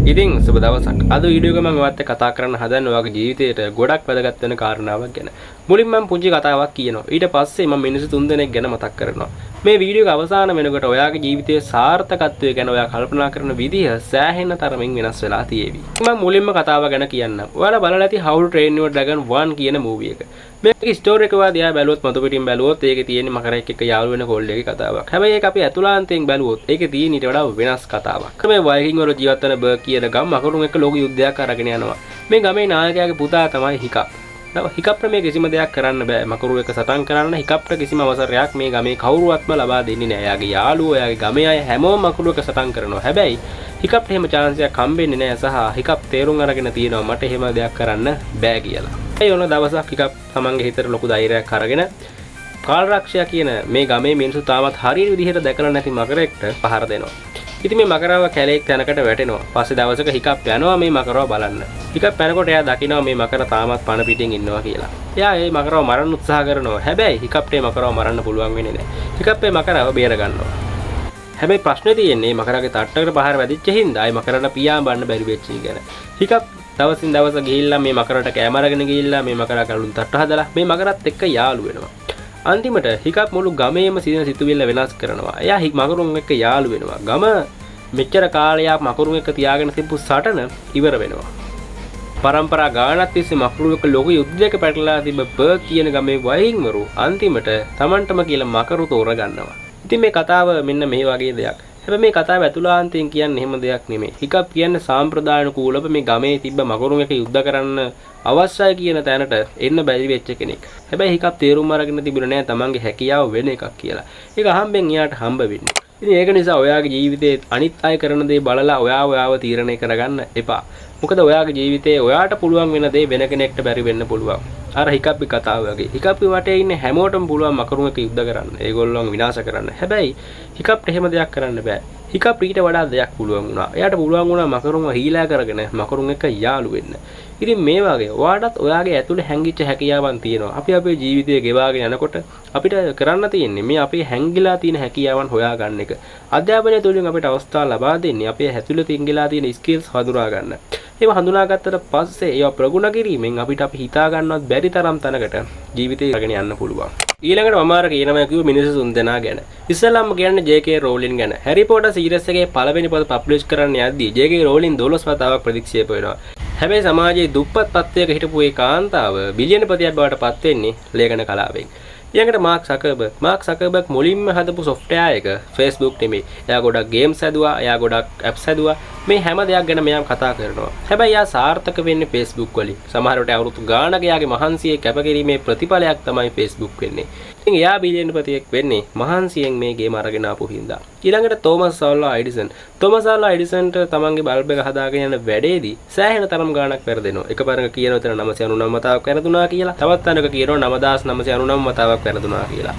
ඉතින් සුබ දවසක්. අද වීඩියෝ එක මම ඔයත් එක්ක කතා කරන්න හදන්නේ ඔයාගේ ජීවිතේට ගොඩක් වැදගත් වෙන කාරණාවක් ගැන. මුලින්ම මම පුංචි කතාවක් කියනවා. ඊට පස්සේ මම මිනිස්සු 3 දෙනෙක් ගැන මතක් කරනවා. මේ වීඩියෝ එක අවසාන වෙනකොට ඔයාගේ ජීවිතයේ සාර්ථකත්වය ගැන ඔයා කල්පනා කරන විදිහ සෑහෙන තරමින් වෙනස් වෙලා තියෙවි. මම මුලින්ම කතාව ගැන කියන්නම්. ඔයාලා බලලා ඇති How to Train Your Dragon 1 කියන මූවි එක. මේකේ ස්ටෝරි එක ඔයා දිහා බැලුවොත් මතු පිටින් බැලුවොත් ඒකේ තියෙන්නේ මකරෙක් එක්ක යාළු වෙන කොල්ලෙක්ගේ කතාවක්. හැබැයි ඒක අපි ඇතුළාන්තයෙන් බැලුවොත් ඒකේ තියෙන ඊට වඩා වෙනස් කතාවක්. මේ වයිකින් වල ජීවත් වෙන බර්ක් කියන ගම් මකරුන් එක්ක ලෝක යුද්ධයක් අරගෙන යනවා. මේ ගමේ නායකයාගේ පුතා තමයි හිකප්. හිකප්ට මේ කිසිම දෙයක් කරන්න බෑ. මකරු එක සටන් කරන්න හිකප්ට කිසිම අවසරයක් මේ ගමේ කවුරුවත්ම ලබා දෙන්නේ නෑ. එයාගේ යාළුවෝ, එයාගේ ගමේ අය හැමෝම මකරු එක සටන් කරනවා. හැබැයි හිකප්ට එහෙම chance එකක් හම්බෙන්නේ නෑ සහ හිකප් තේරුම් අරගෙන තියෙනවා මට එහෙම දෙයක් කරන්න බෑ කියලා. ඒ වුණ දවසක් හිකප් තමන්ගේ හිතට ලොකු ධෛර්යයක් අරගෙන කාලරක්ෂයා කියන මේ ගමේ මිනිස්සු තාමත් හරියට විදිහට දැකලා නැති මකරෙක්ට පහර දෙනවා. ඉතින් මේ මකරාව කැලේක් තැනකට වැටෙනවා. පස්සේ දවසක හිකප් යනවා මේ මකරාව බලන්න. හිකප් යනකොට එයා දකිනවා මේ මකර තාමත් පණ පිටින් ඉන්නවා කියලා. එයා මේ මකරාව මරන්න උත්සාහ කරනවා. හැබැයි හිකප්ට මේ මකරාව මරන්න පුළුවන් වෙන්නේ නැහැ. හිකප් මේ මකරාව බේර ගන්නවා. හැබැයි ප්‍රශ්නේ තියෙන්නේ මකරාගේ තට්ටකට පහර වැදිච්ච හින්දා ඒ මකරාට පියාඹ බන්න බැරි වෙච්ච එක ගැන. හිකප් දවසින් දවස ගිහිල්ලා මේ මකරාට කෑම අරගෙන ගිහිල්ලා මේ මකරා කලුන් තට්ට හදලා මේ මකරාත් එක්ක යාළු වෙනවා. අන්තිමට හිකප් මුළු ගමේම සිටින සිතුවිල්ල වෙනස් කරනවා. එයා මකරුන් එක්ක යාළු වෙනවා. ගම මෙච්චර කාලයක් මකරුන් එක්ක තියාගෙන තිබ්බු සටන ඉවර වෙනවා. පරම්පරා ගානක් තිස්සේ මකරු එක්ක ලොකු යුද්ධයක පැටලලා තිබ්බ බර්ක් කියන ගමේ වයින්වරු අන්තිමට Tamanටම කියලා මකරු තෝරගන්නවා. ඉතින් මේ කතාව මෙන්න මේ වගේ දෙයක්. හැබැයි මේ කතාව ඇතුළාන්තයෙන් කියන්නේ එහෙම දෙයක් නෙමෙයි. හිකප් කියන්නේ සාම්ප්‍රදායික කූලව මේ ගමේ තිබ්බ මකරුන් එක්ක යුද්ධ කරන්න අවශ්‍යයි කියන තැනට එන්න බැරි වෙච්ච කෙනෙක්. හැබැයි හිකප් තේරුම් අරගෙන තිබුණේ නැහැ තමන්ගේ හැකියාව වෙන එකක් කියලා. ඒක අහම්බෙන් එයාට හම්බ වෙන්නේ. ඉතින් ඒක නිසා ඔයාගේ ජීවිතේ අනිත් අය කරන දේ බලලා ඔයාව තීරණය කරගන්න එපා. මොකද ඔයාගේ ජීවිතේ ඔයාට පුළුවන් වෙන දේ වෙන කෙනෙක්ට බැරි වෙන්න පුළුවන්. අර හිකප්පි කතාව වගේ. හිකප්පි වටේ ඉන්න හැමෝටම පුළුවන් මකරුන් එක්ක යුද්ධ කරන්න. ඒගොල්ලෝන් විනාශ කරන්න. හැබැයි හිකප්ට එහෙම දෙයක් කරන්න බෑ. හිකප් ඊට වඩා දෙයක් පුළුවන් වුණා. එයාට පුළුවන් වුණා මකරුන්ව හීලා කරගෙන මකරුන් එක්ක යාළු වෙන්න. ඉතින් මේ වගේ ඔයාටත් ඔයාගේ ඇතුලේ හැංගිච්ච හැකියාවන් තියෙනවා. අපි අපේ ජීවිතය ගෙවාගෙන යනකොට අපිට කරන්න තියෙන්නේ මේ අපේ හැංගිලා තියෙන හැකියාවන් හොයාගන්න එක. අධ්‍යාපනය තුළින් අපිට අවස්ථා ලබා දෙන්නේ අපේ ඇතුලේ තින්ගලා තියෙන ස්කිල්ස් හඳුනා ගන්න. ඒව හඳුනාගත්තට පස්සේ ඒවා ප්‍රගුණ කිරීමෙන් අපිට අපි හිතා ගන්නවත් බැරි තරම් තැනකට ජීවිතේ කරගෙන යන්න පුළුවන්. ඊළඟට මම අර කියනවා කිව්ව මිනිස්සු 3 දෙනා ගැන. ඉස්සෙල්ලාම කියන්නේ J.K. Rowling ගැන. හැරි පොටර් සීරීස් එකේ පළවෙනි පොත පබ්ලිෂ් කරන්න යද්දී J.K. Rowling 12 වතාවක් ප්‍රතික්ෂේප වෙනවා. හැබැයි සමාජයේ දුප්පත් තත්ත්වයක හිටපු ඒ කාන්තාව බිලියනපතියක් බවට පත් වෙන්නේ ලේඛන කලාවෙන්. ඊළඟට මාක් සකර්බර්ග් මුලින්ම හදපු software එක Facebook නෙමෙයි. එයා ගොඩක් games හැදුවා, එයා ගොඩක් apps හැදුවා. මේ හැම දෙයක් ගැන මෙයා කතා කරනවා. හැබැයි එයා සාර්ථක වෙන්නේ Facebook වලින්. සමහර විට අවුරුදු ගාණක එයාගේ මහන්සියේ කැපකිරීමේ ප්‍රතිඵලයක් තමයි Facebook වෙන්නේ. ඉතින් එයා බිලියනපතියෙක් වෙන්නේ මහන්සියෙන් මේ ගේම අරගෙන ආපු හින්දා. ඊළඟට තෝමස් ආල්වා එඩිසන්ට තමන්ගේ බල්බ් එක හදාගෙන යන වැඩේදී සෑහෙන තරම් ගාණක් වැරදෙනවා. එකපාරක කියනවා එතන 999 වතාවක් වැරදුනා කියලා. තවත් තැනක කියනවා 9999 වතාවක් වැරදුනා කියලා.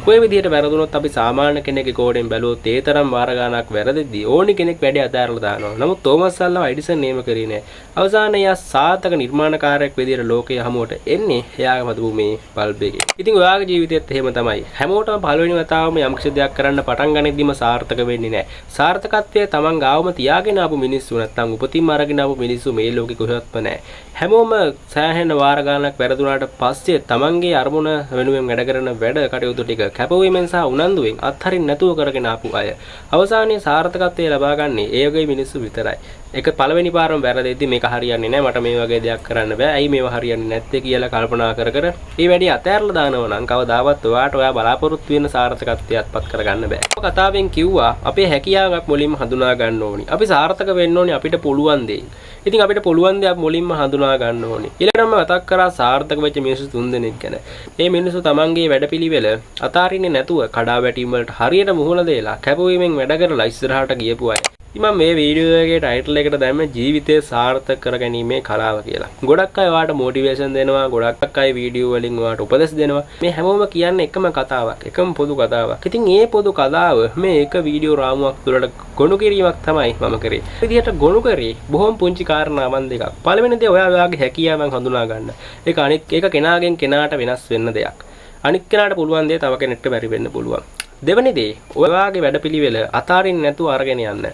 කොයි විදිහට වැරදුනොත් අපි සාමාන්‍ය කෙනෙක්ගේ කෝඩෙන් බැලුවොත් ඒ තරම් වාර ගාණක් වැරදෙද්දී ඕනි කෙනෙක් වැඩේ අතාරලා දානවා. නමුත් තෝමස් ආල්වා එඩිසන් නේම කරේ නෑ. අවසානයේ එයා සාර්ථක නිර්මාණකාරයෙක් විදිහට ලෝකයේ හමුවට එන්නේ එයාගේ මතුපු මේ බල්බ් එකේ. ඉතින් ඔයාගේ ජීවිතයත් එහෙම තමයි. හැමෝටම පළවෙනි වතාවම යම් කිසි දෙයක් කරන්න පටන් ගන්නෙද්දිම සාර්ථක වෙන්නේ නෑ. සාර්ථකත්වය තමන් ගාවම තියාගෙන ආපු මිනිස්සු නැත්නම් උපතින්ම අරගෙන ආපු මිනිස්සු මේ ලෝකේ කොහෙවත්ම නෑ. හැමෝම සෑහෙන වාර ගාණක් වැරදුනාට පස්සේ තමන්ගේ අරමුණ වෙනුවෙන් වැඩ කරන වැඩ කටයුතු ටික කැපවීමෙන් සහ උනන්දුවෙන් අත්හරින්න නැතුව කරගෙන ආපු අය අවසානයේ සාර්ථකත්වය ලබා ගන්නේ ඒ වගේ මිනිස්සු විතරයි. ඒක පළවෙනි පාරම වැරදෙද්දි මේක හරියන්නේ නැහැ, මට මේ වගේ දෙයක් කරන්න බෑ, ඇයි මේව හරියන්නේ නැත්තේ කියලා කල්පනා කර මේ වැඩේ අතෑරලා දානවා නම් කවදාවත් ඔයාට ඔයා බලාපොරොත්තු වෙන සාර්ථකත්වයට අත්පත් කරගන්න බෑ. කතාවෙන් කිව්වා අපේ හැකියාවක් මුලින්ම හඳුනා ගන්න ඕනි. අපි සාර්ථක වෙන්න ඕනි අපිට පුළුවන් දෙයින්. ඉතින් අපිට පුළුවන් දෙයක් මුලින්ම හඳුනා ගන්න ඕනි. ඊළඟටම මතක් කරා සාර්ථක වෙච්ච මිනිස්සු 3 දෙනෙක් ගැන. මේ මිනිස්සු තමන්ගේ වැඩපිළිවෙල අතාරින්නේ නැතුව කඩාවැටීම් වලට හරියට මුහුණ දෙලා කැපවීමෙන් වැඩ කරලා ඉස්සරහට ගියපු අය. ඉතින් මම මේ වීඩියෝ එකේ ටයිටල් එකට දැම්මේ ජීවිතය සාර්ථක කරගැනීමේ කලාව කියලා. ගොඩක් අය ඔයාලට මොටිවේෂන් දෙනවා, ගොඩක් අය වීඩියෝ වලින් ඔයාලට උපදෙස් දෙනවා. මේ හැමෝම කියන්නේ එකම කතාවක්, එකම පොදු කතාවක්. ඉතින් මේ පොදු කතාව මේ එක වීඩියෝ රාමුවක් තුළට ගොනු කිරීමක් තමයි මම කරේ. මේ විදිහට ගොනු කරේ බොහොම පුංචි කාරණාවන් දෙකක්. පළවෙනි දේ ඔයාගේ හැකියාවන් හඳුනා ගන්න. ඒක කෙනාගෙන් කෙනාට වෙනස් වෙන්න දෙයක්. අනිත් කෙනාට පුළුවන් දේ තව කෙනෙක්ට බැරි වෙන්න පුළුවන්. දෙවෙනි දේ ඔයාගේ වැඩපිළිවෙල අතාරින්න නැතුව අරගෙන යන්න.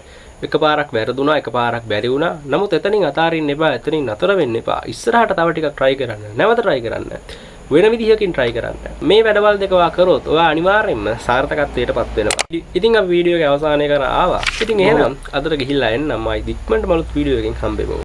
එකපාරක් වැරදුනා එකපාරක් බැරි වුණා. නමුත් එතනින් අතාරින්න එපා. එතනින් නතර වෙන්න එපා. ඉස්සරහට තව ටිකක් try කරන්න. නැවත try කරන්න. වෙන විදිහකින් try කරන්න. මේ වැඩවල් දෙක ඔයා කරොත් ඔයා අනිවාර්යෙන්ම සාර්ථකත්වයටපත් වෙනවා. ඉතින් අපි වීඩියෝ එක අවසානයේ කරා ආවා. ඉතින් එහෙනම් අදට ගිහිල්ලා එන්නම්. ආයි ඉක්මනට මලුත් වීඩියෝ එකකින් හම්බෙමු.